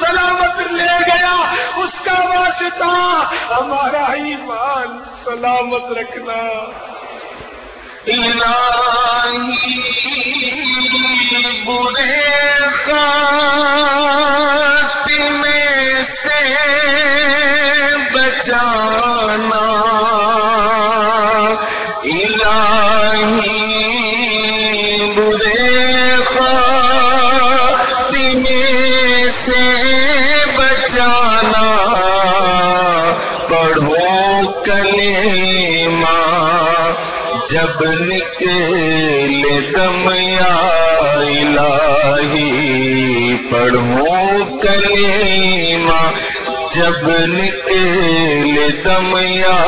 سلامت لے گیا، اس کا واسطہ ہمارا ایمان سلامت رکھنا۔ الہی برے خاتمے سے بچانا، الہی برے خاتمے سے بچانا، پڑھو کلمہ جب نکلے دم یا الہی، پڑھو کلمہ جب نکلے دم یا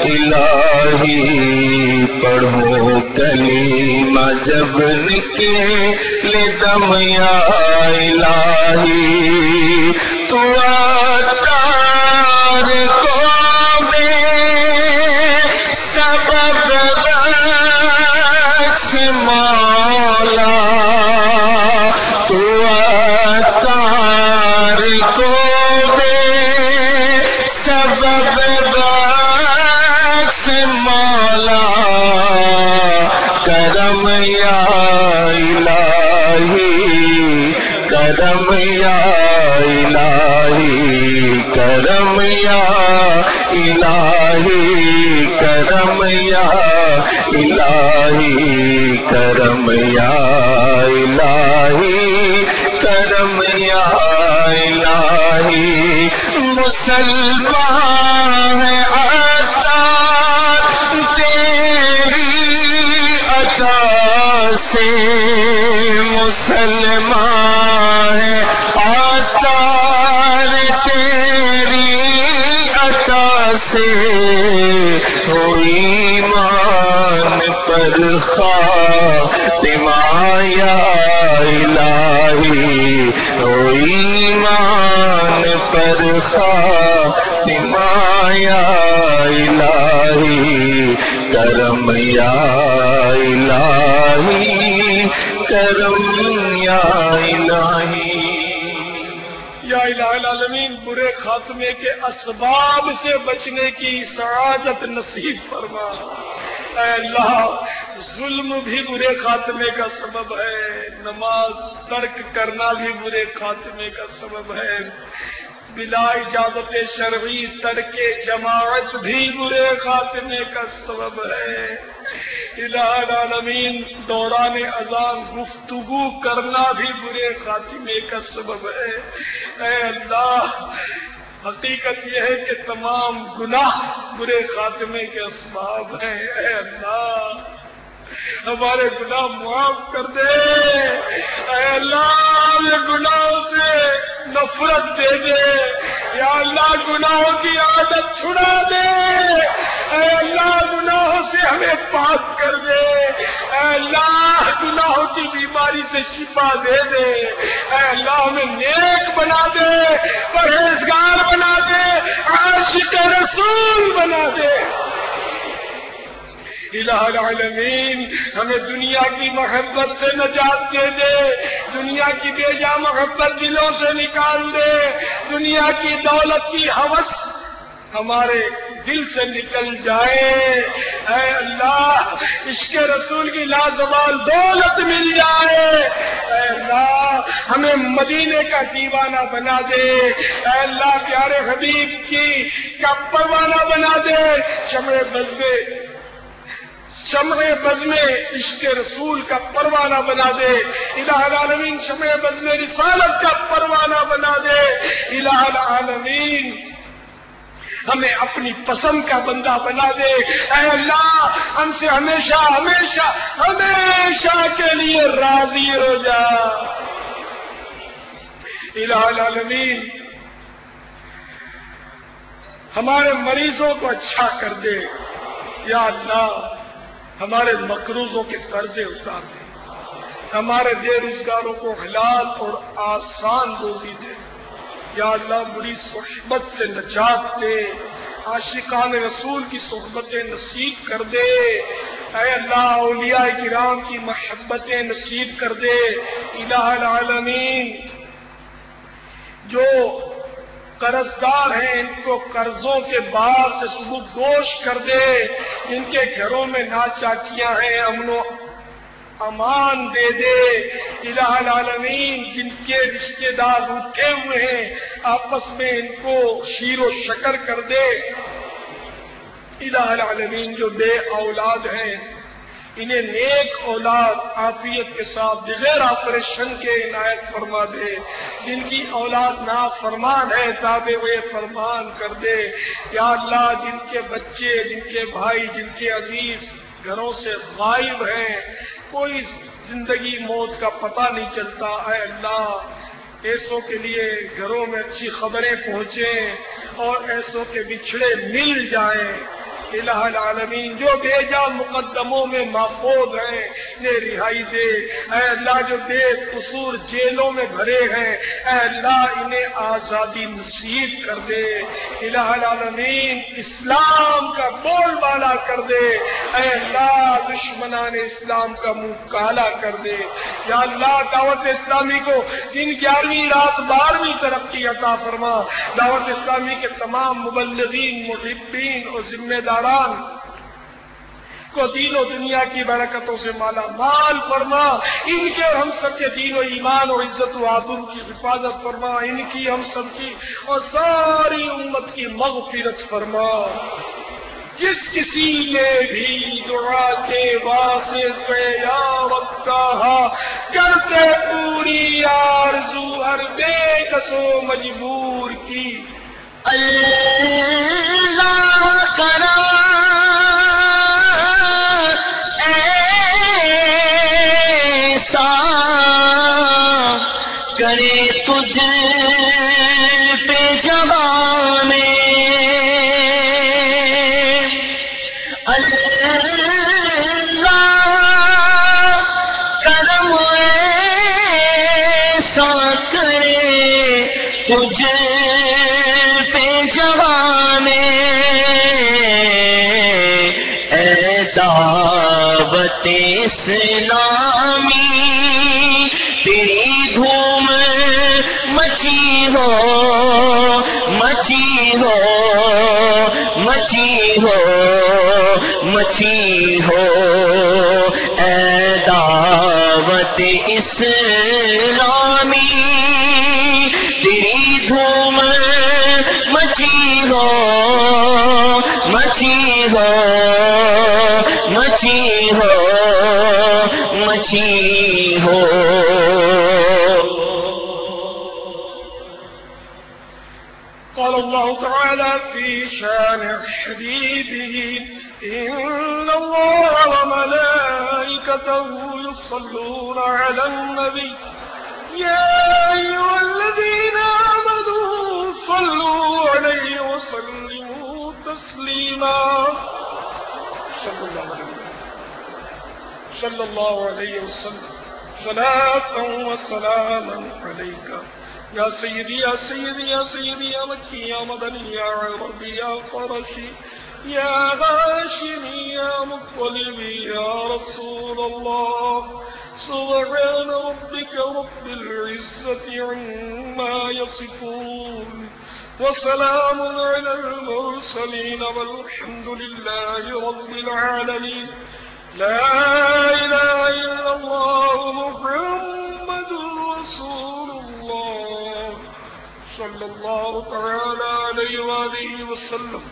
الہی، پڑھو کلمہ جب نکلے دم یا الہی، تو عطار کو بے سبب بخش مولا، تو عطار کو بے سبب بخش مولا، کرم یا الہی، کرم یا الہی، کرم یا الہی، کرم یا الہی، کرم یا الہی، کرم یا الہی، مسلمان ہے عطا تیری عطا سے، مسلمان ہے عطا تیری عطا سے، ہو ایمان پر خاتمہ یا الہی، ہو ایمان پر خاتمہ یا الہی، کرم یا الہی، کرم یا الہی۔ یا الہ العالمین برے خاتمے کے اسباب سے بچنے کی سعادت نصیب فرما۔ اے اللہ ظلم بھی برے خاتمے کا سبب ہے، نماز ترک کرنا بھی برے خاتمے کا سبب ہے، بلا اجازت شرعی ترک جماعت بھی برے خاتمے کا سبب ہے۔ الہ العالمین دوران اذان گفتگو کرنا بھی برے خاتمے کا سبب ہے۔ اے اللہ حقیقت یہ ہے کہ تمام گناہ برے خاتمے کے اسباب ہیں۔ اے اللہ ہمارے گناہ معاف کر دے، اے اللہ ہمیں گناہوں سے نفرت دے دے، یا اللہ گناہوں کی عادت چھڑا دے، اے اللہ گناہوں سے ہمیں پاک کر دے، اے اللہ گناہوں کی بیماری سے شفا دے دے، اے اللہ ہمیں نیک بنا دے، پرہیزگار بنا دے، عاشق رسول بنا دے۔ الہ العالمین ہمیں دنیا کی محبت سے نجات دے دے، دنیا کی بے جا محبت دلوں سے نکال دے، دنیا کی دولت کی ہوس ہمارے دل سے نکل جائے، اے اللہ عشق رسول کی لازوال دولت مل جائے، اے اللہ ہمیں مدینے کا دیوانہ بنا دے، اے اللہ پیارے حبیب کا پروانہ بنا دے، شمع بزم عشق رسول کا پروانہ بنا دے، الہ العالمین شمع بزم رسالت کا پروانہ بنا دے، الہ العالمین ہمیں اپنی پسند کا بندہ بنا دے، اے اللہ ہم سے ہمیشہ ہمیشہ ہمیشہ کے لیے راضی ہو جا۔ الہ العالمین ہمارے مریضوں کو اچھا کر دے، یا اللہ ہمارے مقروضوں کے قرضے اتار دے، ہمارے بے روزگاروں کو حلال اور آسان روزی دے، یا اللہ بری صحبت سے نجات دے، عاشقان رسول کی صحبتیں نصیب کر دے، اے اللہ اولیاء کرام کی محبتیں نصیب کر دے، الہ العالمین جو قرضدار ہیں ان کو قرضوں کے بار سے سبکدوش کر دے، جن کے گھروں میں ناچاکیاں ہیں امن و امان دے دے۔ الہ العالمین جن کے رشتے دار روٹھے ہوئے ہیں آپس میں ان کو شیر و شکر کر دے۔ الہ العالمین جو بے اولاد ہیں انہیں نیک اولاد عافیت کے ساتھ بغیر آپریشن کے عنایت فرما دے۔ جن کی اولاد نافرمان ہے تابع فرمان کر دے۔ یا اللہ جن کے بچے، جن کے بھائی، جن کے عزیز گھروں سے غائب ہیں، کوئی زندگی موت کا پتہ نہیں چلتا، اے اللہ ایسوں کے لیے گھروں میں اچھی خبریں پہنچیں اور ایسوں کے بچھڑے مل جائیں۔ الہ العالمین جو بھیجا مقدموں میں محفوظ ہیں انہیں رہائی دے۔ اے اللہ جو بے قصور جیلوں میں بھرے ہیں اے اللہ انہیں آزادی نصیب کر دے۔ الہ العالمین اسلام کا بول بالا کر دے۔ اے اللہ دشمنان اسلام کا منہ کالا کر دے۔ یا اللہ دعوت اسلامی کو دن 11ویں رات 12ویں ترقی عطا فرما۔ دعوت اسلامی کے تمام مبلغین، محبین اور ذمہ داران کو دین و دنیا کی برکتوں سے مالا مال فرما۔ ان کے اور ہم سب کے دین و ایمان اور عزت و آبرو کی حفاظت فرما۔ ان کی، ہم سب کی اور ساری امت کی مغفرت فرما۔ جس کسی نے بھی دعا کے واسطے یا رب کہا کرتے پوری آرزو ہر بے کس و مجبور کی۔ اللہ کرم ایسا کرے تجھ پہ جوان میں، اللہ کرم ایسا کرے تجھ دعوت اسلامی تیری دھوم مچی ہو، مچی ہو، مچی ہو، مچی ہو، اے دعوت اسلامی تیری دھوم مچی ہو، مچی ہو، مچی ہو، مچی ہو۔ قال الله تعالى في شان حبيبه إن الله وملائكته يصلون على النبي يا أيها الذين آمنوا صلوا عليه وسلموا تسليما صلى الله عليه وسلم صلاة وسلاما عليك يا سيدي يا سيدي يا سيدي يا مكي يا مدني يا عربي يا قرشي يا هاشمي يا مطلبي يا رسول الله سبحان ربك رب العزة عما يصفون وسلام على المرسلين والحمد لله رب العالمين لا إله إلا الله محمد رسول الله صلى الله تعالى عليه وآله وسلم